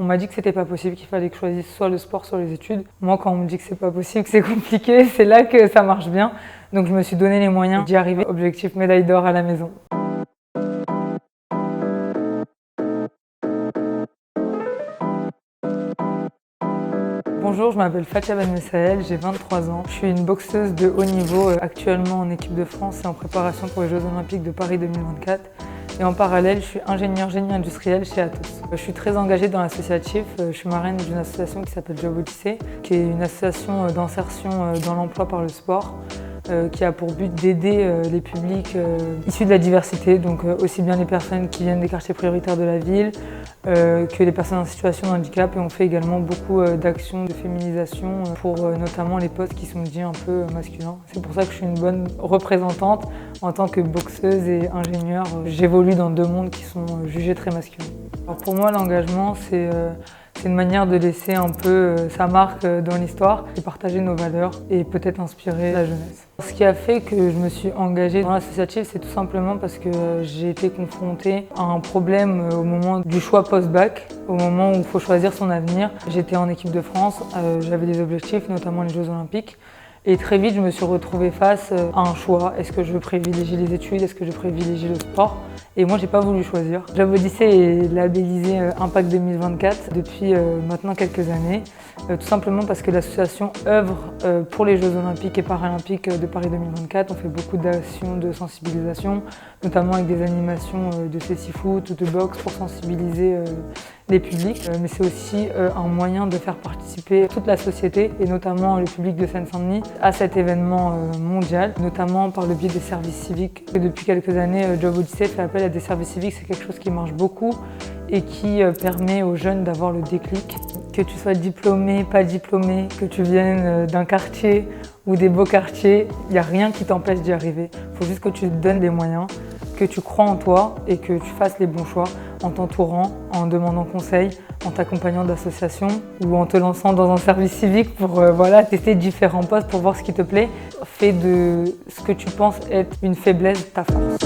On m'a dit que c'était pas possible, qu'il fallait que je choisisse soit le sport, soit les études. Moi, quand on me dit que c'est pas possible, que c'est compliqué, c'est là que ça marche bien. Donc je me suis donné les moyens d'y arriver. Objectif médaille d'or à la maison. Bonjour, je m'appelle Fatia Ben Messaël, j'ai 23 ans. Je suis une boxeuse de haut niveau, actuellement en équipe de France et en préparation pour les Jeux Olympiques de Paris 2024. Et en parallèle, je suis ingénieur génie industriel chez Atos. Je suis très engagée dans l'associatif. Je suis marraine d'une association qui s'appelle Job Odyssey, qui est une association d'insertion dans l'emploi par le sport, qui a pour but d'aider les publics issus de la diversité, donc aussi bien les personnes qui viennent des quartiers prioritaires de la ville que les personnes en situation de handicap. Et on fait également beaucoup d'actions de féminisation pour notamment les postes qui sont dits un peu masculins. C'est pour ça que je suis une bonne représentante en tant que boxeuse et ingénieure. J'évolue dans deux mondes qui sont jugés très masculins. Alors pour moi, l'engagement, c'est une manière de laisser un peu sa marque dans l'histoire et partager nos valeurs et peut-être inspirer la jeunesse. Ce qui a fait que je me suis engagée dans l'associatif, c'est tout simplement parce que j'ai été confrontée à un problème au moment du choix post-bac, au moment où il faut choisir son avenir. J'étais en équipe de France, j'avais des objectifs, notamment les Jeux Olympiques. Et très vite, je me suis retrouvée face à un choix. Est-ce que je veux privilégier les études? Est-ce que je privilégie le sport? Et moi, j'ai pas voulu choisir. Job Odyssey est labellisé Impact 2024 depuis maintenant quelques années, tout simplement parce que l'association œuvre pour les Jeux Olympiques et Paralympiques de Paris 2024. On fait beaucoup d'actions de sensibilisation, notamment avec des animations de festi-foot ou de boxe pour sensibiliser les publics. Mais c'est aussi un moyen de faire participer toute la société et notamment le public de Seine-Saint-Denis à cet événement mondial, notamment par le biais des services civiques. Et depuis quelques années, Job Odyssey fait appel à des services civiques. C'est quelque chose qui marche beaucoup et qui permet aux jeunes d'avoir le déclic. Que tu sois diplômé, pas diplômé, que tu viennes d'un quartier ou des beaux quartiers, il n'y a rien qui t'empêche d'y arriver. Il faut juste que tu te donnes les moyens, que tu crois en toi et que tu fasses les bons choix en t'entourant, en demandant conseil, en t'accompagnant d'associations ou en te lançant dans un service civique pour tester différents postes pour voir ce qui te plaît. Fais de ce que tu penses être une faiblesse ta force.